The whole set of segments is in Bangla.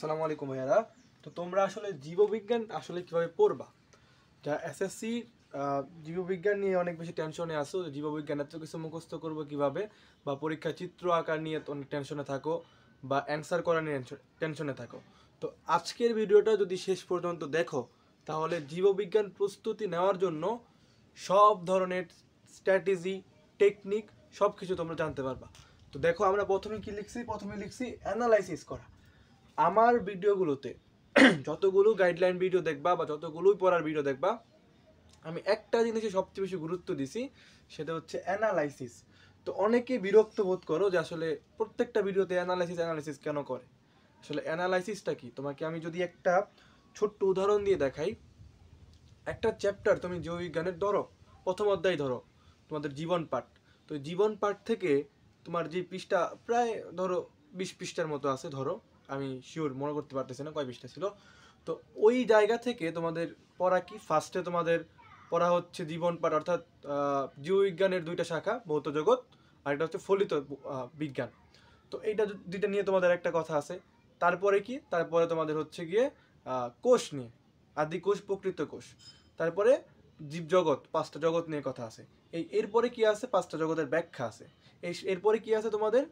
আসসালামু আলাইকুম ভাইয়ারা। তো তোমরা আসলে জীববিজ্ঞান আসলে কিভাবে পড়বা? যা এসএসসি জীববিজ্ঞান নিয়ে অনেক বেশি টেনশনে আছো, জীববিজ্ঞান এত কিছু মুখস্থ করবো কিভাবে, বা পরীক্ষা চিত্র আঁকা নিয়ে অনেক টেনশনে থাকো, বা অ্যান্সার করা নিয়ে টেনশনে থাকো। তো আজকের ভিডিওটা যদি শেষ পর্যন্ত দেখো তাহলে জীববিজ্ঞান প্রস্তুতি নেওয়ার জন্য সব ধরনের স্ট্র্যাটেজি, টেকনিক সব কিছু তোমরা জানতে পারবা। তো দেখো আমরা প্রথমে কি লিখছি, প্রথমে লিখছি অ্যানালাইসিস করা। আমার ভিডিওগুলোতে যতগুলো গাইডলাইন ভিডিও দেখবা বা যতগুলোই পড়ার ভিডিও দেখবা, আমি একটা জিনিসে সবচেয়ে বেশি গুরুত্ব দিছি, সেটা হচ্ছে অ্যানালাইসিস। তো অনেকে বিরক্ত বোধ করো যে আসলে প্রত্যেকটা ভিডিওতে অ্যানালাইসিস কেন করে। আসলে অ্যানালাইসিসটা কি, তোমাকে আমি যদি একটা ছোট্ট উদাহরণ দিয়ে দেখাই। একটা চ্যাপ্টার তুমি জীববিজ্ঞানের ধরো, প্রথম অধ্যায় ধরো, তোমাদের জীবন পাঠ। তো জীবন পাঠ থেকে তোমার যে পৃষ্ঠা প্রায় ধরো 20 পৃষ্ঠার মতো আছে ধরো, আমি শিওর মনে করতে পারতেছি না কয় পৃষ্ঠা ছিল। তো ওই জায়গা থেকে তোমাদের পড়া কি, ফার্স্টে তোমাদের পড়া হচ্ছে জীবন পাঠ, অর্থাৎ জীববিজ্ঞানের দুইটা শাখা, ভৌত জগৎ আর একটা হচ্ছে ফলিত বিজ্ঞান। তো এইটা দুইটা নিয়ে তোমাদের একটা কথা আছে। তারপরে কি, তারপরে তোমাদের হচ্ছে গিয়ে কোষ নিয়ে, আদি কোষ, প্রকৃত কোষ। তারপরে জীবজগৎ, 5টা জগৎ নিয়ে কথা আছে। এরপরে কি আছে, 5টা জগতের ব্যাখ্যা আছে। এরপরে কি আছে তোমাদের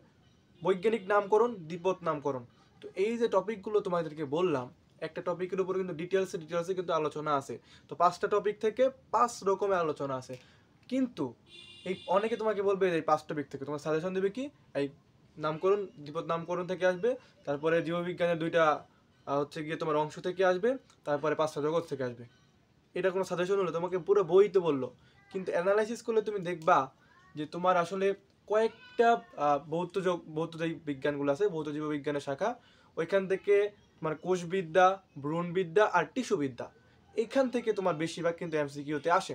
বৈজ্ঞানিক নামকরণ, দ্বিপদ নামকরণ। তো এই যে টপিকগুলো তোমাদেরকে বললাম, একটা টপিকের উপর কিন্তু ডিটেলসে কিন্তু আলোচনা আছে। তো 5টা টপিক থেকে 5 রকমের আলোচনা আছে। কিন্তু এই অনেকে তোমাকে বলবে এই 5 টপিক থেকে তোমার সাজেশন দেবে কি, এই নামকরণ, দ্বিপদ নামকরণ থেকে আসবে, তারপরে জীববিজ্ঞানের দুইটা হচ্ছে গিয়ে তোমার অংশ থেকে আসবে, তারপরে 5টা জগৎ থেকে আসবে। এটা কোনো সাজেশন হলো? তোমাকে পুরো বই তো বললো, কিন্তু অ্যানালাইসিস করলে তুমি দেখবা যে তোমার আসলে কয়েকটা ভৌত যে বিজ্ঞানগুলো আছে, ভৌত জীববিজ্ঞানের শাখা, ওইখান থেকে তোমার কোষবিদ্যা, ভ্রূণবিদ্যা আর টিস্যুবিদ্যা, এইখান থেকে তোমার বেশিরভাগ কিন্তু এমসিকিউতে আসে।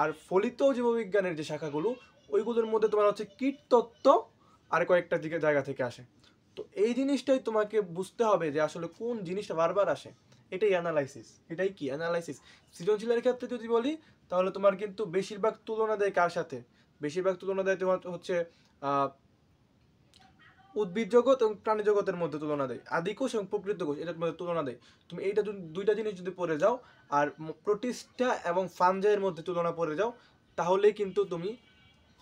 আর ফলিত জীববিজ্ঞানের যে শাখাগুলো, ওইগুলোর মধ্যে তোমার হচ্ছে কীটতত্ত্ব আর কয়েকটা জায়গা থেকে আসে। তো এই জিনিসটাই তোমাকে বুঝতে হবে যে আসলে কোন জিনিসটা বারবার আসে। এটাই অ্যানালাইসিস। এটাই কি অ্যানালাইসিস। সৃজনশীলের ক্ষেত্রে যদি বলি, তাহলে তোমার কিন্তু বেশিরভাগ তুলনা দেয় কার সাথে, বেশিরভাগ তুলনা দেয় তোমার হচ্ছে উদ্ভিদ জগৎ এবং প্রাণী জগতের মধ্যে তুলনা দেয়, আদি কোষ এবং প্রকৃত কোষ এটার মধ্যে তুলনা দেয়। তুমি এইটা দুইটা জিনিস যদি পড়ে যাও, আর প্রোটিস্টা এবং ফানজাইয়ের মধ্যে তুলনা পড়ে যাও, তাহলেই কিন্তু তুমি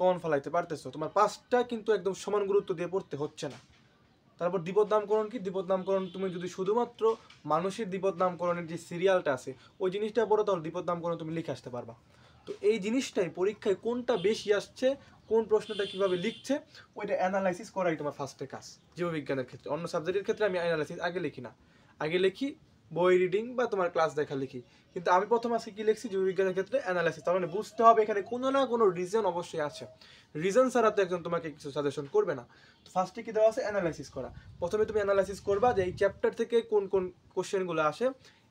কমন ফলাইতে পারতেছো। তোমার 5টা কিন্তু একদম সমান গুরুত্ব দিয়ে পড়তে হচ্ছে না। তারপর দ্বিপদ নামকরণ কি, দ্বিপদ নামকরণ তুমি যদি শুধুমাত্র মানুষের দ্বিপদ নামকরণের যে সিরিয়ালটা আছে ওই জিনিসটা পড়ো, তাহলে দ্বিপদ নামকরণ তুমি লিখে আসতে পারবা। তো এই জিনিসটাই পরীক্ষায় কোনটা বেশি আসছে, কোন প্রশ্নটা কিভাবে লিখছে, ওইটা অ্যানালাইসিস করাই তোমার ফার্স্টে কাজ জীববিজ্ঞানের ক্ষেত্রে। অন্য সাবজেক্টের ক্ষেত্রে আমি অ্যানালাইসিস আগে লিখি না, আগে লিখি বই রিডিং বা তোমার ক্লাস দেখা লিখি। কিন্তু আমি প্রথম আজকে কি লিখছি জীববিজ্ঞানের ক্ষেত্রে অ্যানালাইসিস। তার মানে বুঝতে হবে এখানে কোনো না কোনো রিজন অবশ্যই আছে। রিজন ছাড়া তো একজন তোমাকে কিছু সাজেশন করবে না। তো ফার্স্টে কি দেওয়া আছে, অ্যানালাইসিস করা। প্রথমে তুমি অ্যানালাইসিস করবা যে এই চ্যাপ্টার থেকে কোন কোন কোশ্চেনগুলো আসে,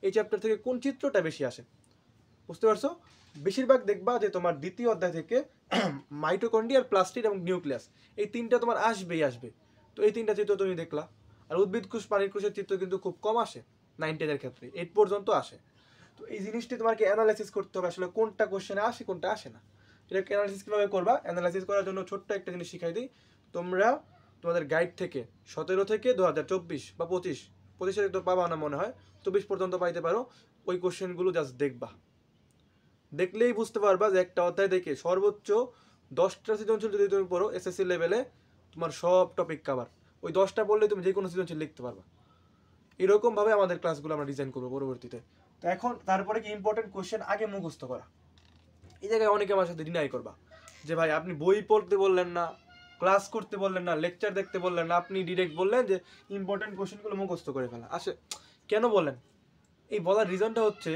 এই চ্যাপ্টার থেকে কোন চিত্রটা বেশি আসে। বুঝতে পারছো? বেশিরভাগ দেখবা যে তোমার দ্বিতীয় অধ্যায় থেকে মাইটোকন্ড্রিয়া, প্লাস্টিড এবং নিউক্লিয়াস, এই 3টা তোমার আসবেই আসবে। তো এই 3টা চিত্র তুমি দেখলা। আর উদ্ভিদ কোষ, প্রাণীর কোষের চিত্র কিন্তু খুব কম আসে, 9-10 ক্ষেত্রে 8 পর্যন্ত আসে। তো এই জিনিসটি তোমাকে অ্যানালাইসিস করতে হবে আসলে কোনটা কোশ্চেনে আসে কোনটা আসে না। এটাকে অ্যানালাইসিস কীভাবে করবা, অ্যানালাইসিস করার জন্য ছোট্ট একটা জিনিস শিখাই দিই। তোমরা তোমাদের গাইড থেকে 17 থেকে 2024 বা 25-এর তো পাবা না মনে হয়, 24 পর্যন্ত পাইতে পারো, ওই কোশ্চেনগুলো জাস্ট দেখবা। দেখলেই বুঝতে পারবা যে একটা অধ্যায় দেখে সর্বোচ্চ 10টা সৃজনশীল যদি তুমি পড়ো এসএসসি লেভেলে, তোমার সব টপিক কাভার। ওই 10টা পড়লে তুমি যে কোনো সৃজনশীল লিখতে পারবা। এরকমভাবে আমাদের ক্লাসগুলো আমরা ডিজাইন করবো পরবর্তীতে। তো এখন তারপরে কি, ইম্পর্টেন্ট কোশ্চেন আগে মুখস্থ করা। এই জায়গায় অনেকে আমার সাথে ডিনাই করবা যে ভাই আপনি বই পড়তে বললেন না, ক্লাস করতে বললেন না, লেকচার দেখতে বললেন না, আপনি ডিরেক্ট বললেন যে ইম্পর্টেন্ট কোশ্চেনগুলো মুখস্থ করে ফেলা। আসে কেন বলেন? এই বলার রিজনটা হচ্ছে,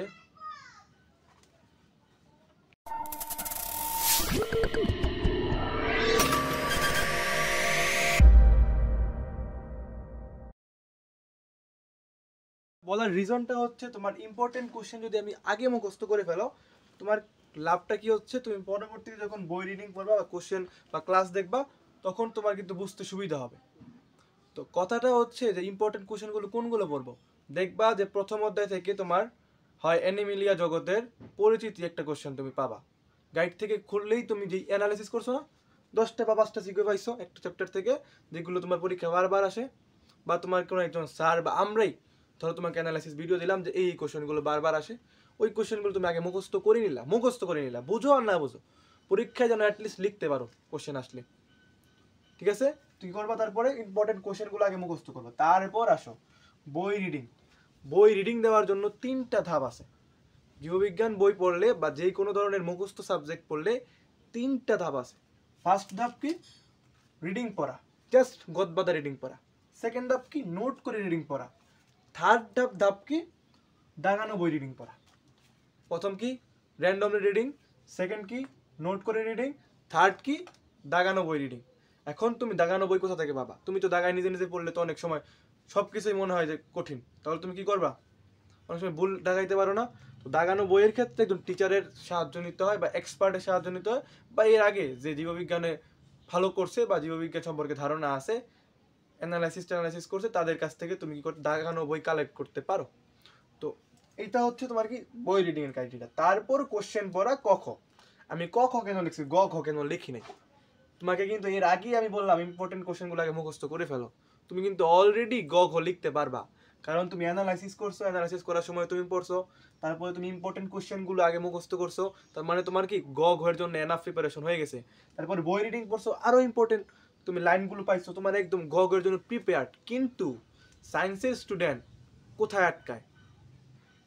তোমার ইম্পর্টেন্ট কোশ্চেন যদি আমি আগে মুখস্থ করে ফেলো, তোমার লাভটা কি হচ্ছে, তুমি পরবর্তীতে যখন বই রিডিং করবা বা কোশ্চেন বা ক্লাস দেখবা, তখন তোমার কিন্তু বুঝতে সুবিধা হবে। তো কথাটা হচ্ছে যে ইম্পর্টেন্ট কোশ্চেনগুলো কোনগুলো পড়বো, দেখবা যে প্রথম অধ্যায় থেকে তোমার হয় অ্যানিমিলিয়া জগতের পরিচিতি একটা কোশ্চেন তুমি পাবা। গাইড থেকে খুললেই তুমি যে অ্যানালাইসিস করছো না, 10টা বা 5টা শিখে পাইছো একটা চ্যাপ্টার থেকে, যেগুলো তোমার পরীক্ষা বারবার আসে, বা তোমার কোনো একজন স্যার বা আমরাই ধরো তোমাকে অ্যানালাইসিস ভিডিও দিলাম যে এই কোশ্চেনগুলো বারবার আসে, ওই কোশ্চেনগুলো তুমি আগে মুখস্থ করে নিলা, বুঝো আর না বুঝো, পরীক্ষায় যেন অ্যাটলিস্ট লিখতে পারো কোশ্চেন আসলে, ঠিক আছে? তুই করবা তারপরে ইম্পর্টেন্ট কোশ্চেনগুলো আগে মুখস্থ করবো, তারপর আসো বই রিডিং। বই রিডিং দেওয়ার জন্য 3টা ধাপ আছে। জীববিজ্ঞান বই পড়লে বা যে কোনো ধরনের মুখস্থ সাবজেক্ট পড়লে 3টা ধাপ আছে। ফার্স্ট ধাপ কি? রিডিং পড়া, জাস্ট গদবাদা রিডিং পড়া। সেকেন্ড ধাপ কি? নোট করে রিডিং পড়া। থার্ড ধাপ কি? দাগানো বই রিডিং পড়া। প্রথম কি? Randomly reading. সেকেন্ড কি? নোট করে রিডিং। থার্ড কি? দাগানো বই রিডিং। এখন তুমি দাগানো বই কোথা থেকে পাবা? তুমি তো দাগায় নিজে নিজে পড়লে তো অনেক সময় সব কিছুই মনে হয় যে কঠিন, তাহলে তুমি কি করবা? অনেক সময় ভুল দাগাইতে পারো না। তো দাগানো বইয়ের ক্ষেত্রে একজন টিচারের সাহায্য নিতে হয় বা এক্সপার্টের সাহায্য নিতে হয়, বা এর আগে যে জীববিজ্ঞানে ভালো করছে বা জীববিজ্ঞান সম্পর্কে ধারণা আছে, অ্যানালাইসিস করছে, তাদের কাছ থেকে তুমি কি করতে দাগানো বই কালেক্ট করতে পারো। তো এটা হচ্ছে তোমার কি বই রিডিং এর ক্রাইটেরিয়া। তারপর কোশ্চেন পড়া ক খ। আমি ক খ কেন লিখছি, গ ঘ কেন লিখি নাই? তোমাকে কিন্তু এর আগেই আমি বললাম ইম্পর্টেন্ট কোশ্চেনগুলো আগে মুখস্থ করে ফেলো। তুমি কিন্তু অলরেডি গ ঘ লিখতে পারবা, কারণ তুমি অ্যানালাইসিস করছো, অ্যানালাইসিস করার সময় তুমি পড়ছো, তারপরে তুমি ইম্পর্টেন্ট কোশ্চেনগুলো আগে মুখস্থ করছো, তার মানে তোমার কি গ ঘের জন্য এনাফ প্রিপারেশন হয়ে গেছে। তারপরে বই রিডিং করছো, আরো ইম্পর্টেন্ট, তুমি লাইনগুলো পাইছো, তোমার একদম গ ঘের জন্য প্রিপেয়ার্ড। কিন্তু সায়েন্সের স্টুডেন্ট কোথায় আটকায়?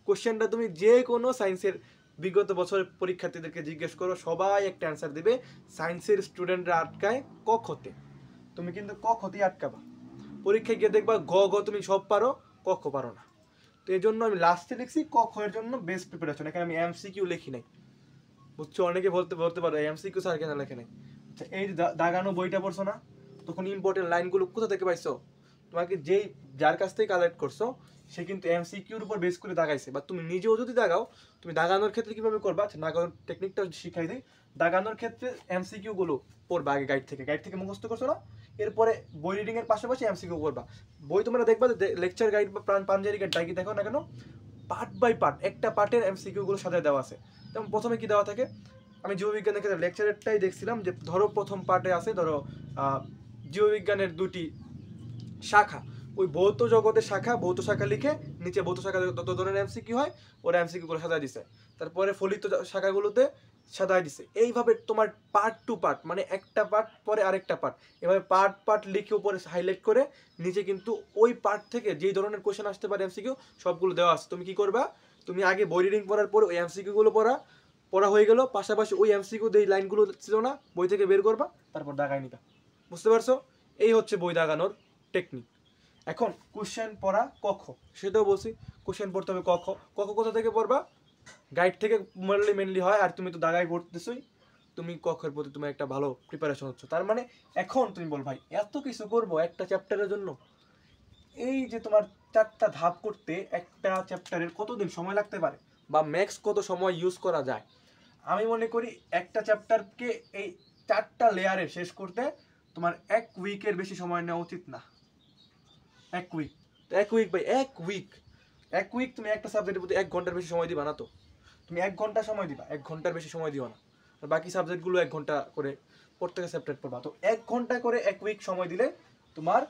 কোশ্চেনটা তুমি যে কোনো সায়েন্সের বিগত বছরের পরীক্ষার্থীদেরকে জিজ্ঞেস করো, সবাই একটা অ্যান্সার দেবে, সায়েন্সের স্টুডেন্টরা আটকায় ক খতে। তুমি কিন্তু ক খতেই আটকাবা। পরীক্ষায় গিয়ে দেখবা গ ঘ তুমি সব পারো, ক খ পারো না। তো এই জন্য আমি লাস্টে লিখছি ক খ এর জন্য বেস্ট প্রিপারেশন। এখানে আমি এমসিকিউ লিখি নাই, বুঝছো? অনেকে বলতে পারো এমসিকিউ স্যার কেন লেখে নাই। আচ্ছা, এই যে দাগানো বইটা পড়ছো না, তখন ইম্পর্টেন্ট লাইনগুলো কোথা থেকে পাইছো? তোমাকে যার কাছ থেকে কালেক্ট করছো সে কিন্তু এমসিকিউর উপর বেস করে দাগাইছে, বা তুমি নিজেও যদি দাগাও, তুমি দাগানোর ক্ষেত্রে কিভাবে করবা, আচ্ছা দাগানোর টেকনিকটা শিখাই দিই। দাগানোর ক্ষেত্রে এমসিকিউ গুলো পড়বা আগে গাইড থেকে মুখস্থ করছো না, এরপরে বই রিডিং এর পাশাপাশি এমসিকিউ করবা। বই তোমরা দেখবা লেকচার গাইড বা পাঞ্জারি গাইড যাই দেখো না কেন, পার্ট বাই পার্ট একটা পার্টের এমসিকিউ গুলো সাজায় দেওয়া আছে। যেমন প্রথমে কি দেওয়া থাকে, আমি জীববিজ্ঞানের ক্ষেত্রে লেকচারেরটাই দেখছিলাম, যে ধরো প্রথম পার্টে আছে ধরো জীববিজ্ঞানের 2টি শাখা, ওই ভৌত জগতের শাখা, ভৌত শাখা লিখে নিচে ভৌত শাখা যত ধরনের এমসিকিউ হয় ওরা এমসিকিউ গুলো সাজায় দিছে, তারপরে ফলিত শাখাগুলোতে সাজায় দিছে। এইভাবে তোমার পার্ট টু পার্ট, মানে একটা পার্ট পরে আরেকটা পার্ট, এভাবে পার্ট লিখে উপরে হাইলাইট করে নিচে কিন্তু ওই পার্ট থেকে যেই ধরনের কোশ্চেন আসতে পারে এমসিকিউ সবগুলো দেওয়া আছে। তুমি কি করবা, তুমি আগে বই রিডিং পড়ার পর ওই এমসিকিউ গুলো পড়া হয়ে গেল, পাশাপাশি ওই এমসিকিউ যেই লাইনগুলো ছিল না বই থেকে বের করবা, তারপর দাগাই নিবা। বুঝতে পারছো? এই হচ্ছে বই দাগানোর টেকনিক। এখন কোশ্চেন পড়া ক খ, সেটাও বলছি, কোশ্চেন পড়তে হবে ক খ। ক খ কোথা থেকে পড়বা? গাইড থেকে মেনলি হয়, আর তুমি তো দাগাই পড়তেছই, তুমি ক খের প্রতি তোমার একটা ভালো প্রিপারেশন হচ্ছে। তার মানে এখন তুমি বল ভাই এত কিছু করবো একটা চ্যাপ্টারের জন্য? এই যে তোমার 4টা ধাপ করতে একটা চ্যাপ্টারের কতদিন সময় লাগতে পারে, বা ম্যাক্স কত সময় ইউজ করা যায়? আমি মনে করি একটা চ্যাপ্টারকে এই 4টা লেয়ারে শেষ করতে তোমার 1 উইকের বেশি সময় নেওয়া উচিত না। 1 উইক, 1 উইক ভাই, 1 উইক তুমি একটা সাবজেক্টের প্রতি 1 ঘন্টার বেশি সময় দিবা না। তো তুমি 1 ঘন্টা সময় দিবা, 1 ঘন্টার বেশি সময় দিও না। আর বাকি সাবজেক্টগুলো 1 ঘন্টা করে প্রত্যেকে সেপারেট পড়বা। তো 1 ঘন্টা করে 1 উইক সময় দিলে তোমার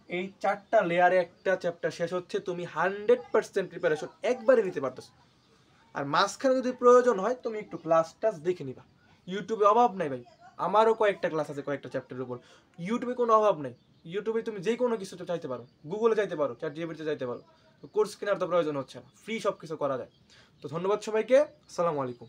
এই 4টা লেয়ারে একটা চ্যাপ্টার শেষ হচ্ছে, তুমি 100% প্রিপারেশন একবারে নিতে পারতেছো। আর মাঝখানে যদি প্রয়োজন হয় তুমি একটু ক্লাস দেখে নিবা। ইউটিউবে অভাব নাই ভাই, আমারও কয়েকটা ক্লাস আছে কয়েকটা চ্যাপ্টারের উপর, ইউটিউবে কোনো অভাব নাই। ইউটিউবে তুমি যে কোনো কিছু চাইতে পারো, গুগলে চাইতে পারো, চ্যাটজিপিটিতে চাইতে পারো। কোর্স কেনার তো প্রয়োজন হচ্ছে না, ফ্রি সব কিছু করা যায়। তো ধন্যবাদ সবাইকে, আসসালামু আলাইকুম।